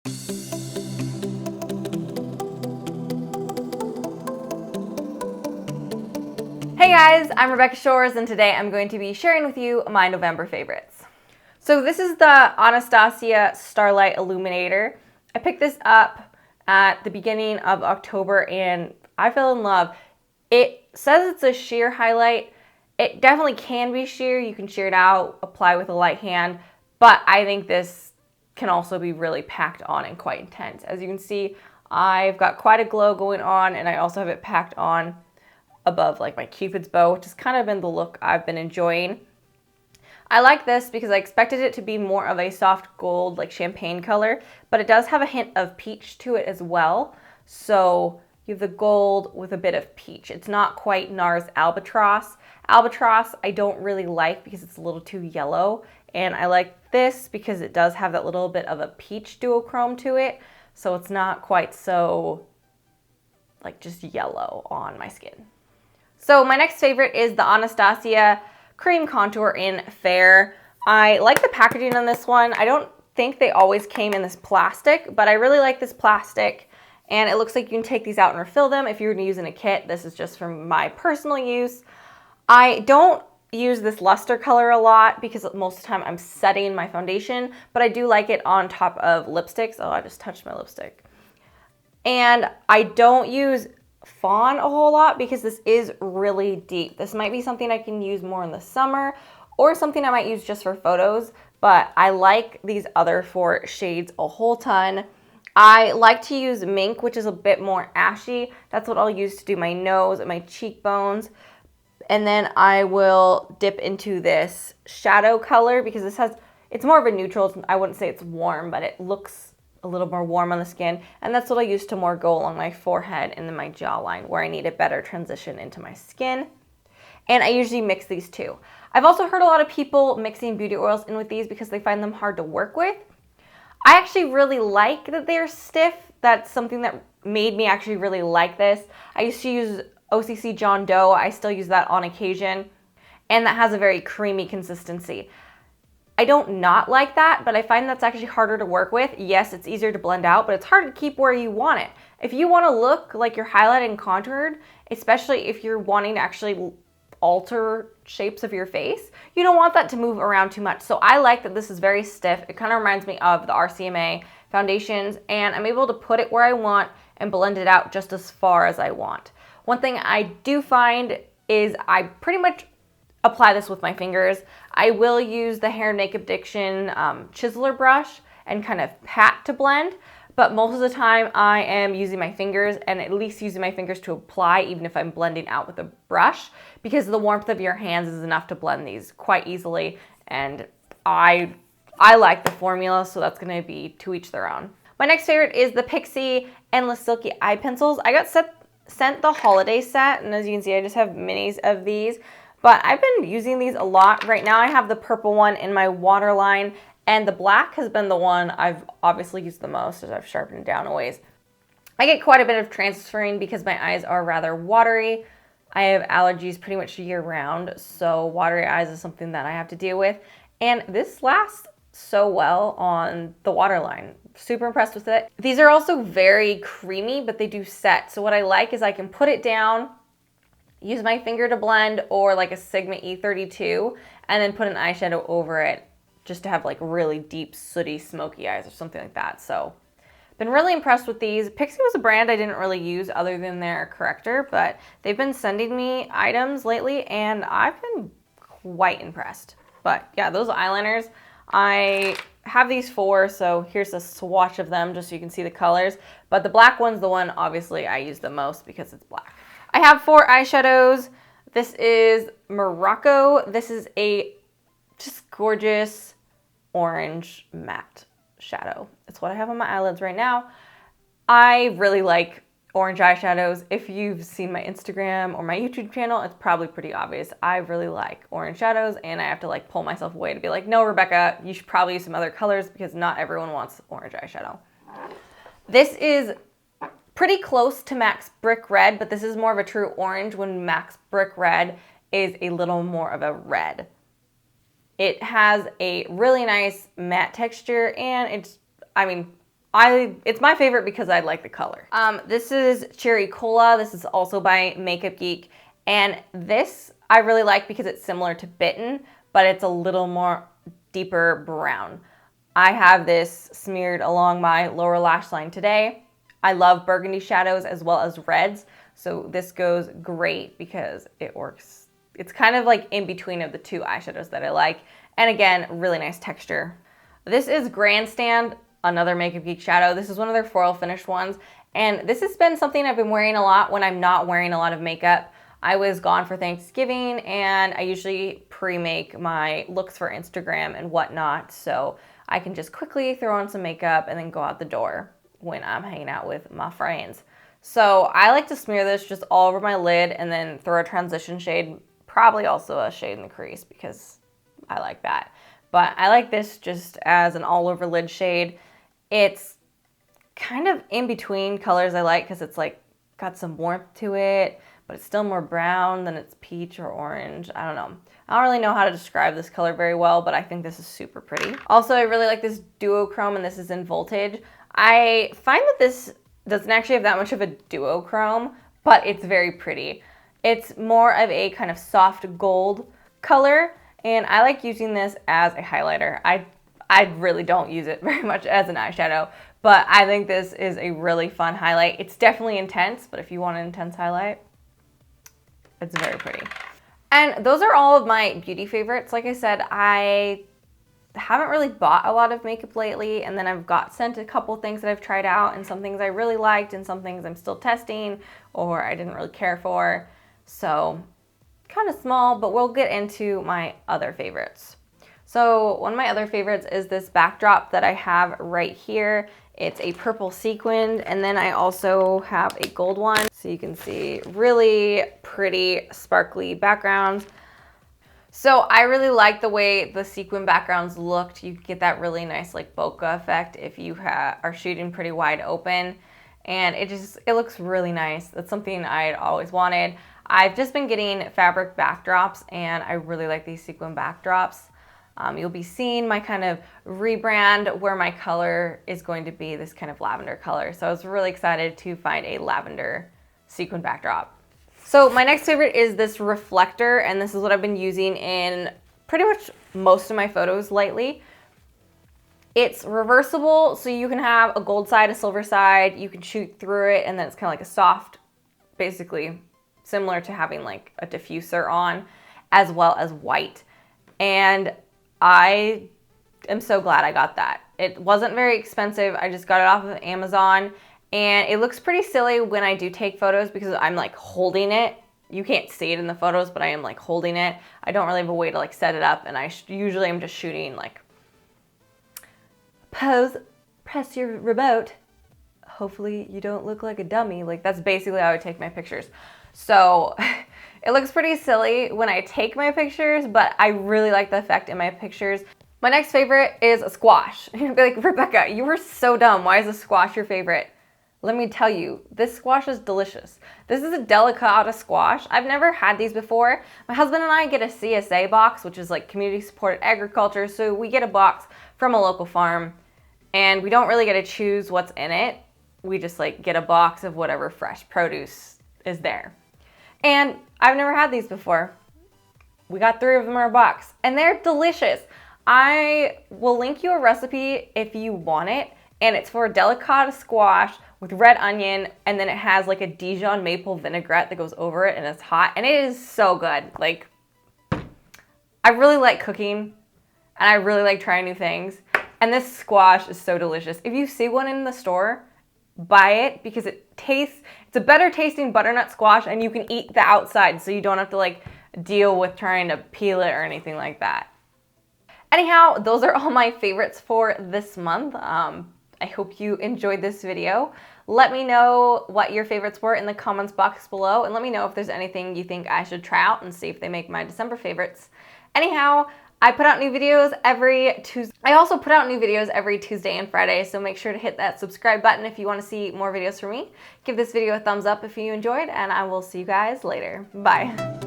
Hey guys, I'm Rebecca Shores, and today I'm going to be sharing with you my November favorites. So this is the Anastasia Starlight Illuminator. I picked this up at the beginning of October and I fell in love. It says it's a sheer highlight. It definitely can be sheer. You can sheer it out, apply with a light hand, but I think this can also be really packed on and quite intense. As you can see, I've got quite a glow going on, and I also have it packed on above like my Cupid's bow, which has kind of been the look I've been enjoying. I like this because I expected it to be more of a soft gold, like champagne color, but it does have a hint of peach to it as well. So you have the gold with a bit of peach. It's not quite NARS Albatross. Albatross I don't really like because it's a little too yellow, and I like this because it does have that little bit of a peach duochrome to it, so it's not quite so like just yellow on my skin. So my next favorite is the Anastasia Cream Contour in Fair. I like the packaging on this one. I don't think they always came in this plastic, but I really like this plastic, and it looks like you can take these out and refill them if you're using a kit. This is just for my personal use. I don't use this luster color a lot because most of the time I'm setting my foundation, but I do like it on top of lipsticks. Oh, I just touched my lipstick. And I don't use Fawn a whole lot because this is really deep. This might be something I can use more in the summer or something I might use just for photos, but I like these other four shades a whole ton. I like to use Mink, which is a bit more ashy. That's what I'll use to do my nose and my cheekbones. And then I will dip into this shadow color because it's more of a neutral. I wouldn't say it's warm, but it looks a little more warm on the skin, and that's what I use to more go along my forehead and then my jawline where I need a better transition into my skin. And I usually mix these two. I've also heard a lot of people mixing beauty oils in with these because they find them hard to work with. I actually really like that they're stiff. That's something that made me actually really like this. I used to use OCC John Doe. I still use that on occasion, and that has a very creamy consistency. I don't not like that, but I find that's actually harder to work with. Yes, it's easier to blend out, but it's hard to keep where you want it. If you want to look like you're highlighted and contoured, especially if you're wanting to actually alter shapes of your face, you don't want that to move around too much. So I like that this is very stiff. It kind of reminds me of the RCMA foundations, and I'm able to put it where I want and blend it out just as far as I want. One thing I do find is I pretty much apply this with my fingers. I will use the Hair and Makeup Addiction chiseler brush and kind of pat to blend, but most of the time I am using my fingers, and at least using my fingers to apply even if I'm blending out with a brush, because the warmth of your hands is enough to blend these quite easily, and I like the formula, so that's going to be to each their own. My next favorite is the Pixi Endless Silky Eye Pencils. I got sent the holiday set, and as you can see I just have minis of these. But I've been using these a lot. Right now I have the purple one in my waterline, and the black has been the one I've obviously used the most as I've sharpened down a ways. I get quite a bit of transferring because my eyes are rather watery. I have allergies pretty much year round, so watery eyes is something that I have to deal with. And this lasts so well on the waterline. Super impressed with it. These are also very creamy, but they do set. So what I like is I can put it down, use my finger to blend, or like a Sigma E32, and then put an eyeshadow over it just to have like really deep, sooty, smoky eyes or something like that. So been really impressed with these. Pixi was a brand I didn't really use other than their corrector, but they've been sending me items lately and I've been quite impressed. But yeah, those eyeliners, I have these four, so here's a swatch of them just so you can see the colors. But the black one's the one obviously I use the most because it's black. I have four eyeshadows. This is Morocco. This is a just gorgeous orange matte shadow. It's what I have on my eyelids right now. I really like orange eyeshadows. If you've seen my Instagram or my YouTube channel, it's probably pretty obvious. I really like orange shadows, and I have to like pull myself away to be like, no, Rebecca, you should probably use some other colors because not everyone wants orange eyeshadow. This is pretty close to MAC's Brick Red, but this is more of a true orange when MAC's Brick Red is a little more of a red. It has a really nice matte texture, and it's my favorite because I like the color. This is Cherry Cola. This is also by Makeup Geek. And this I really like because it's similar to Bitten, but it's a little more deeper brown. I have this smeared along my lower lash line today. I love burgundy shadows as well as reds. So this goes great because it works. It's kind of like in between of the two eyeshadows that I like. And again, really nice texture. This is Grandstand, another Makeup Geek shadow. This is one of their foil finished ones. And this has been something I've been wearing a lot when I'm not wearing a lot of makeup. I was gone for Thanksgiving and I usually pre-make my looks for Instagram and whatnot. So I can just quickly throw on some makeup and then go out the door when I'm hanging out with my friends. So I like to smear this just all over my lid and then throw a transition shade, probably also a shade in the crease because I like that. But I like this just as an all over lid shade. It's kind of in between colors I like because it's like got some warmth to it, but it's still more brown than it's peach or orange. I don't know. I don't really know how to describe this color very well, but I think this is super pretty. Also, I really like this duochrome, and this is in Voltage. I find that this doesn't actually have that much of a duochrome, but it's very pretty. It's more of a kind of soft gold color, and I like using this as a highlighter. I really don't use it very much as an eyeshadow, but I think this is a really fun highlight. It's definitely intense, but if you want an intense highlight, it's very pretty. And those are all of my beauty favorites. Like I said, I haven't really bought a lot of makeup lately, and then I've got sent a couple things that I've tried out, and some things I really liked and some things I'm still testing or I didn't really care for. So kind of small, but we'll get into my other favorites. So one of my other favorites is this backdrop that I have right here. It's a purple sequined, and then I also have a gold one. So you can see really pretty sparkly backgrounds. So I really like the way the sequin backgrounds looked. You get that really nice like bokeh effect if you are shooting pretty wide open. And it looks really nice. That's something I'd always wanted. I've just been getting fabric backdrops, and I really like these sequin backdrops. You'll be seeing my kind of rebrand where my color is going to be this kind of lavender color. So I was really excited to find a lavender sequin backdrop. So my next favorite is this reflector, and this is what I've been using in pretty much most of my photos lately. It's reversible, so you can have a gold side, a silver side, you can shoot through it, and then it's kind of like a soft, basically similar to having like a diffuser on, as well as white. And I am so glad I got that. It wasn't very expensive. I just got it off of Amazon, and it looks pretty silly when I do take photos because I'm like holding it. You can't see it in the photos, but I am like holding it. I don't really have a way to like set it up, and I usually am just shooting like pose, press your remote. Hopefully you don't look like a dummy. Like that's basically how I take my pictures. So it looks pretty silly when I take my pictures, but I really like the effect in my pictures. My next favorite is a squash. You'd be like, Rebecca, you were so dumb. Why is a squash your favorite? Let me tell you, this squash is delicious. This is a delicata squash. I've never had these before. My husband and I get a CSA box, which is like community supported agriculture. So we get a box from a local farm, and we don't really get to choose what's in it. We just like get a box of whatever fresh produce is there. And I've never had these before. We got 3 of them in our box, and they're delicious. I will link you a recipe if you want it, and it's for a delicata squash with red onion, and then it has like a Dijon maple vinaigrette that goes over it, and it's hot, and it is so good. Like, I really like cooking, and I really like trying new things, and this squash is so delicious. If you see one in the store, buy it because it's a better tasting butternut squash, and you can eat the outside so you don't have to like deal with trying to peel it or anything like that. Anyhow, those are all my favorites for this month. I hope you enjoyed this video. Let me know what your favorites were in the comments box below, and let me know if there's anything you think I should try out and see if they make my December favorites. Anyhow, I put out new videos every Tuesday. I also put out new videos every Tuesday and Friday, so make sure to hit that subscribe button if you want to see more videos from me. Give this video a thumbs up if you enjoyed, and I will see you guys later. Bye.